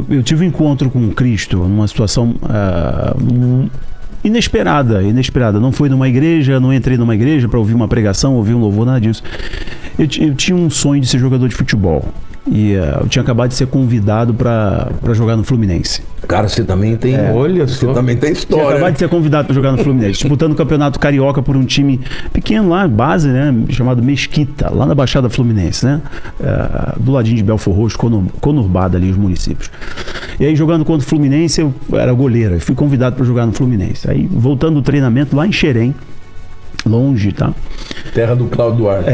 Eu tive um encontro com Cristo numa situação inesperada. Não fui numa igreja, não entrei numa igreja para ouvir uma pregação, ouvir um louvor, nada disso. Eu tinha um sonho de ser jogador de futebol. E eu tinha acabado de ser convidado para jogar no Fluminense. Cara, você também tem... Olha, você também tem história. Tinha acabado de ser convidado para jogar no Fluminense, disputando o Campeonato Carioca por um time pequeno lá, base, né, chamado Mesquita, lá na Baixada Fluminense, né, do ladinho de Belfor Roxo, conurbado ali os municípios. E aí, jogando contra o Fluminense, eu era goleiro, fui convidado para jogar no Fluminense. Aí, voltando do treinamento lá em Xerém, longe, tá? Terra do Cláudio Duarte.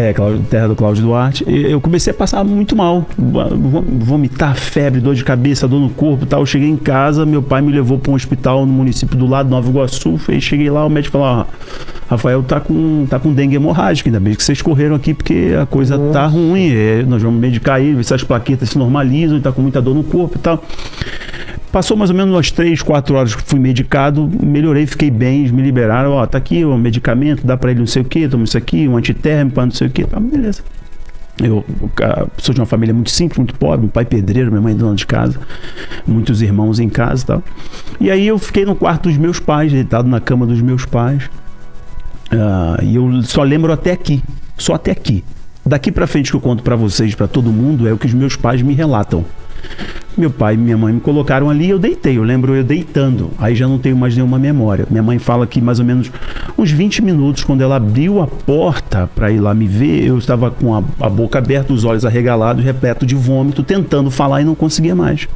Terra do Cláudio Duarte. Eu comecei a passar muito mal. Vomitar, febre, dor de cabeça, dor no corpo e tal. Eu cheguei em casa, meu pai me levou para um hospital no município do lado, Nova Iguaçu. Aí cheguei lá, o médico falou: Rafael tá com dengue hemorrágica, ainda bem que vocês correram aqui porque a coisa tá ruim. Nós vamos medicar aí, ver se as plaquetas se normalizam, tá com muita dor no corpo e tal. Passou mais ou menos umas 3, 4 horas que fui medicado, melhorei, fiquei bem, eles me liberaram, tá aqui o medicamento, dá pra ele não sei o que, toma isso aqui, um antitérmico, não sei o que, tá, beleza. Eu sou de uma família muito simples, muito pobre, meu pai pedreiro, minha mãe dona de casa, muitos irmãos em casa e tal. E aí eu fiquei no quarto dos meus pais, deitado na cama dos meus pais, e eu só lembro até aqui, só até aqui. Daqui pra frente que eu conto pra vocês, pra todo mundo, é o que os meus pais me relatam. Meu pai e minha mãe me colocaram ali e eu deitei. Eu lembro eu deitando. Aí já não tenho mais nenhuma memória. Minha mãe fala que mais ou menos uns 20 minutos, quando ela abriu a porta para ir lá me ver, eu estava com a boca aberta, os olhos arregalados, repleto de vômito, tentando falar e não conseguia mais.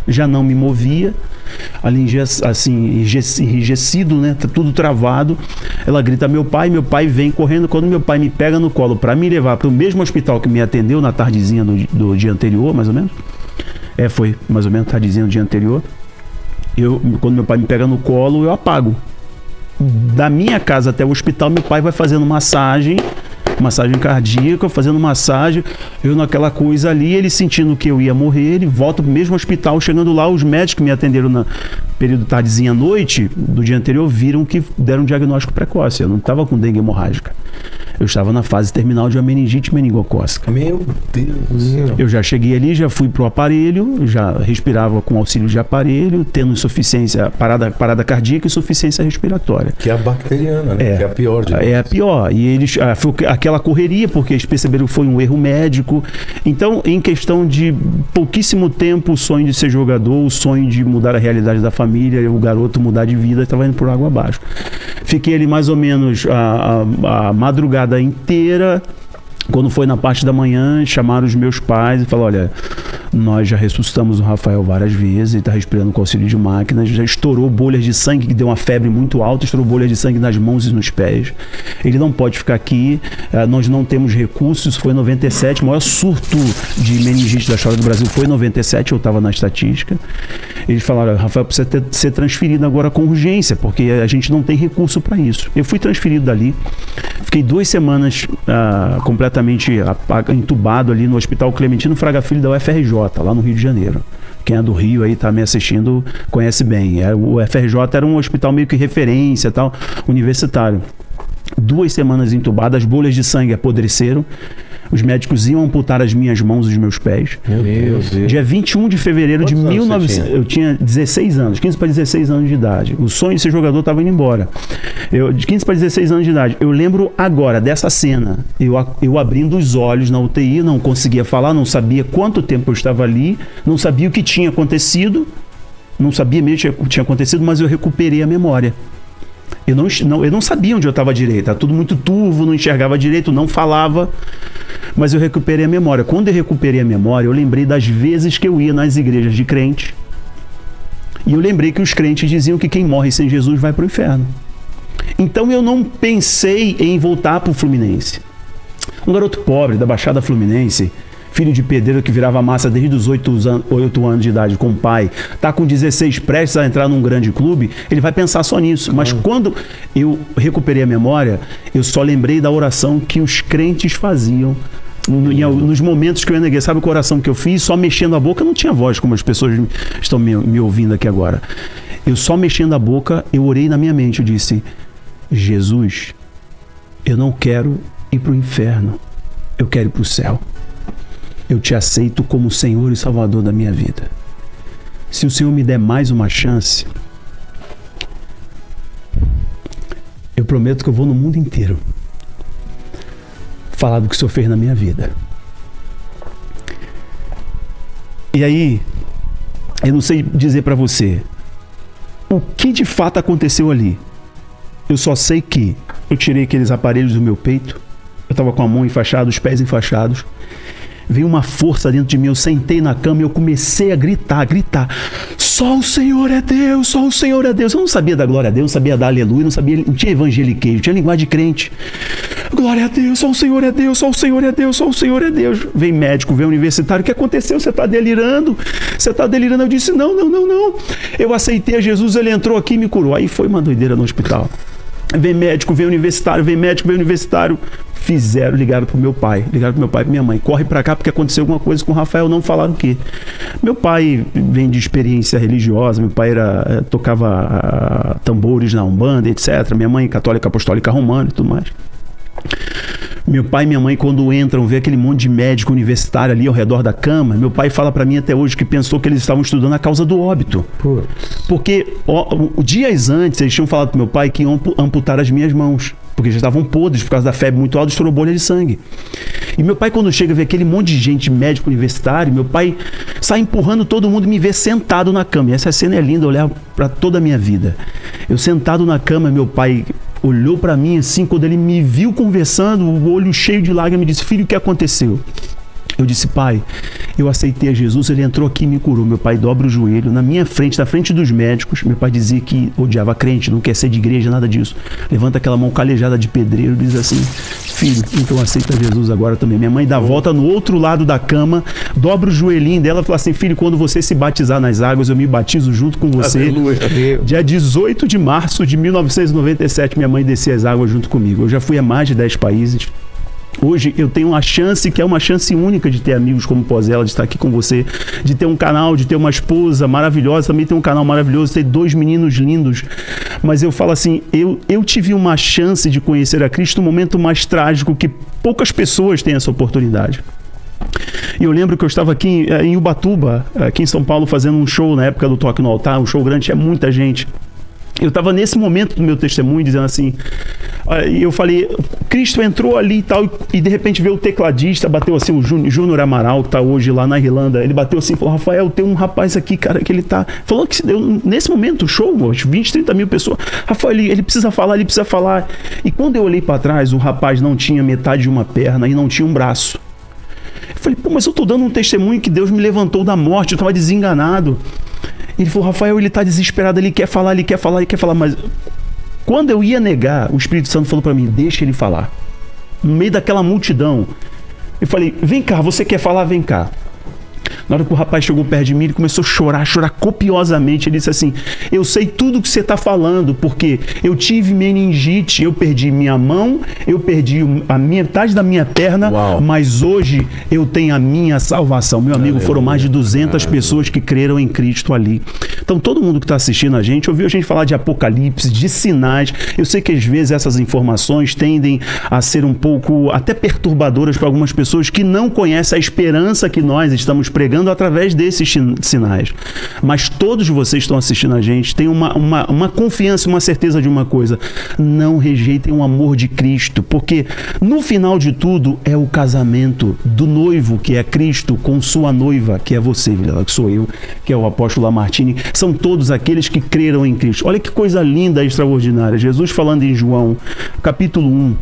Já não me movia, ali assim, enrijecido, né? Tá tudo travado. Ela grita: meu pai vem correndo. Quando meu pai me pega no colo para me levar para o mesmo hospital que me atendeu na tardezinha do dia anterior, mais ou menos. Foi mais ou menos tardezinha do dia anterior. Quando meu pai me pega no colo, eu apago. Da minha casa até o hospital, meu pai vai fazendo massagem cardíaca, fazendo massagem, eu naquela coisa ali, ele sentindo que eu ia morrer, ele volta pro mesmo hospital. Chegando lá, os médicos que me atenderam no período tardezinha à noite do dia anterior viram que deram um diagnóstico precoce. Eu não estava com dengue hemorrágica, eu estava na fase terminal de uma meningite meningocócica. Meu Deus. Eu já cheguei ali, já fui pro aparelho, já respirava com auxílio de aparelho, tendo insuficiência, parada cardíaca e insuficiência respiratória. Que é a bacteriana, né? Que é a pior de É a pior. E eles, foi aquela correria, porque eles perceberam que foi um erro médico. Então, em questão de pouquíssimo tempo, o sonho de ser jogador, o sonho de mudar a realidade da família, o garoto mudar de vida, estava indo por água abaixo. Fiquei ali mais ou menos a madrugada inteira. Quando foi na parte da manhã, chamaram os meus pais e falaram: olha, nós já ressuscitamos o Rafael várias vezes, ele está respirando com auxílio de máquinas, já estourou bolhas de sangue, que deu uma febre muito alta, estourou bolhas de sangue nas mãos e nos pés. Ele não pode ficar aqui, nós não temos recursos. Isso foi em 97, o maior surto de meningite da história do Brasil foi em 97, eu estava na estatística. Eles falaram: Rafael precisa ser transferido agora com urgência, porque a gente não tem recurso para isso. Eu fui transferido dali, fiquei 2 semanas completamente entubado ali no Hospital Clementino Fraga Filho da UFRJ, lá no Rio de Janeiro. Quem é do Rio aí, tá me assistindo, conhece bem. O UFRJ era um hospital meio que referência, tal, universitário. 2 semanas entubado, as bolhas de sangue apodreceram. Os médicos iam amputar as minhas mãos e os meus pés. Meu Deus. Dia 21 de fevereiro de 1900... Eu tinha 16 anos, 15 para 16 anos de idade. O sonho de ser jogador estava indo embora. De 15 para 16 anos de idade. Eu lembro agora dessa cena. Eu abrindo os olhos na UTI, não conseguia falar, não sabia quanto tempo eu estava ali, não sabia o que tinha acontecido, não sabia mesmo o que tinha acontecido, mas eu recuperei a memória. Eu não sabia onde eu estava direito, estava tudo muito turvo, não enxergava direito, não falava, mas eu recuperei a memória. Quando eu recuperei a memória, eu lembrei das vezes que eu ia nas igrejas de crente, e eu lembrei que os crentes diziam que quem morre sem Jesus vai para o inferno. Então eu não pensei em voltar para o Fluminense. Um garoto pobre da Baixada Fluminense, filho de pedreiro que virava massa desde os 8 anos de idade com o pai, tá com 16 prestes a entrar num grande clube, ele vai pensar só nisso. Mas quando eu recuperei a memória, eu só lembrei da oração que os crentes faziam nos momentos que eu ia na igreja. Sabe a oração que eu fiz? Só mexendo a boca, não tinha voz como as pessoas estão me ouvindo aqui agora. Eu só mexendo a boca, eu orei na minha mente, eu disse: Jesus, eu não quero ir para o inferno, eu quero ir para o céu. Eu te aceito como Senhor e Salvador da minha vida. se o Senhor me der mais uma chance, eu prometo que eu vou no mundo inteiro falar do que o Senhor fez na minha vida. E aí, eu não sei dizer para você o que de fato aconteceu ali. Eu só sei que eu tirei aqueles aparelhos do meu peito, eu estava com a mão enfaixada, os pés enfaixados, veio uma força dentro de mim, eu sentei na cama e eu comecei a gritar, só o Senhor é Deus, só o Senhor é Deus. Eu não sabia dar glória a Deus, não sabia dar aleluia, não tinha evangeliquejo, tinha linguagem de crente. Glória a Deus, só o Senhor é Deus, só o Senhor é Deus, só o Senhor é Deus. Vem médico, vem universitário, o que aconteceu? Você está delirando? Você está delirando? Eu disse, não. Eu aceitei a Jesus, ele entrou aqui e me curou. Aí foi uma doideira no hospital. Vem médico, vem universitário, ligaram pro meu pai e pra minha mãe, corre pra cá porque aconteceu alguma coisa com o Rafael, não falaram o quê. Meu pai vem de experiência religiosa, meu pai tocava tambores na Umbanda, etc. Minha mãe católica apostólica romana e tudo mais. Meu pai e minha mãe, quando entram, vê aquele monte de médico universitário ali ao redor da cama. Meu pai fala pra mim até hoje que pensou que eles estavam estudando a causa do óbito. Porque dias antes eles tinham falado pro meu pai que iam amputar as minhas mãos, porque já estavam podres por causa da febre muito alta, estourou bolha de sangue. E meu pai, quando chega a ver aquele monte de gente, médico universitário, meu pai sai empurrando todo mundo e me vê sentado na cama. E essa cena é linda, olhar para toda a minha vida. Eu sentado na cama, meu pai olhou para mim assim, quando ele me viu conversando, o olho cheio de lágrimas, me disse, filho, o que aconteceu? Eu disse, pai, eu aceitei a Jesus, ele entrou aqui e me curou. Meu pai dobra o joelho na minha frente, na frente dos médicos. Meu pai dizia que odiava crente, não quer ser de igreja, nada disso. Levanta aquela mão calejada de pedreiro e diz assim, filho, então aceita Jesus agora também. Minha mãe dá volta no outro lado da cama, dobra o joelhinho dela e fala assim, filho, quando você se batizar nas águas, eu me batizo junto com você. Aleluia. Dia 18 de março de 1997, minha mãe descia as águas junto comigo. Eu já fui a mais de 10 países. Hoje eu tenho uma chance, que é uma chance única de ter amigos como Pozella, de estar aqui com você, de ter um canal, de ter uma esposa maravilhosa, também ter um canal maravilhoso, ter 2 meninos lindos. Mas eu falo assim, eu tive uma chance de conhecer a Cristo num momento mais trágico que poucas pessoas têm essa oportunidade. E eu lembro que eu estava aqui em Ubatuba, aqui em São Paulo, fazendo um show na época do Toque no Altar, um show grande, tinha muita gente. Eu estava nesse momento do meu testemunho dizendo assim, eu falei, Cristo entrou ali e tal, e de repente veio o tecladista, bateu assim, o Júnior Amaral, que está hoje lá na Irlanda, ele bateu assim, falou, Rafael, tem um rapaz aqui, cara, que ele tá, falou que nesse momento, o show, 20, 30 mil pessoas, Rafael, ele precisa falar, e quando eu olhei para trás, o rapaz não tinha metade de uma perna e não tinha um braço. Eu falei, pô, mas eu tô dando um testemunho que Deus me levantou da morte, eu estava desenganado. Ele falou, Rafael, ele tá desesperado, ele quer falar, mas quando eu ia negar, o Espírito Santo falou para mim, deixa ele falar. No meio daquela multidão, eu falei, vem cá, você quer falar? Vem cá. Na hora que o rapaz chegou perto de mim, ele começou a chorar copiosamente. Ele disse assim, eu sei tudo que você está falando, porque eu tive meningite, eu perdi minha mão, eu perdi a metade da minha perna, mas hoje eu tenho a minha salvação. Meu amigo, foram mais de 200 pessoas que creram em Cristo ali. Então todo mundo que está assistindo a gente, ouviu a gente falar de apocalipse, de sinais. Eu sei que às vezes essas informações tendem a ser um pouco até perturbadoras para algumas pessoas que não conhecem a esperança que nós estamos pregando através desses sinais. Mas todos vocês que estão assistindo a gente têm uma confiança, uma certeza de uma coisa. Não rejeitem o amor de Cristo, porque no final de tudo é o casamento do noivo, que é Cristo, com sua noiva, que é você, que sou eu, que é o apóstolo Lamartine. São todos aqueles que creram em Cristo. Olha que coisa linda e extraordinária. Jesus falando em João, capítulo 1,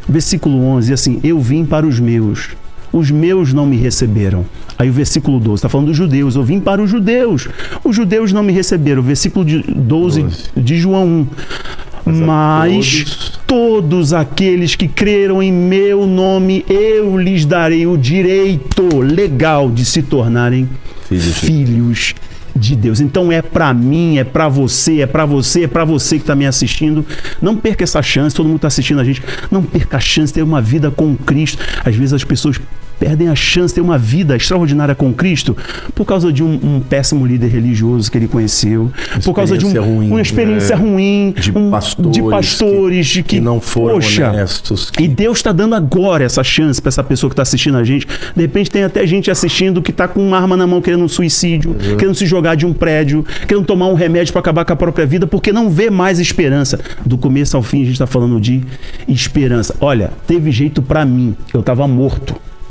versículo 11, assim, eu vim para os meus não me receberam. Aí o versículo 12 está falando dos judeus. Eu vim para os judeus não me receberam. O versículo 12 de João 1. Mas todos aqueles que creram em meu nome, eu lhes darei o direito legal de se tornarem filhos de Deus. Então é para mim, é para você que está me assistindo. Não perca essa chance, todo mundo está assistindo a gente. Não perca a chance de ter uma vida com Cristo. Às vezes as pessoas perdem a chance de ter uma vida extraordinária com Cristo por causa de um péssimo líder religioso que ele conheceu, por causa de uma experiência ruim, de pastores que não foram honestos. E Deus está dando agora essa chance para essa pessoa que está assistindo a gente. De repente tem até gente assistindo que está com uma arma na mão querendo um suicídio, querendo se jogar de um prédio, querendo tomar um remédio para acabar com a própria vida, porque não vê mais esperança. Do começo ao fim a gente está falando de esperança. Olha, teve jeito para mim, eu estava morto.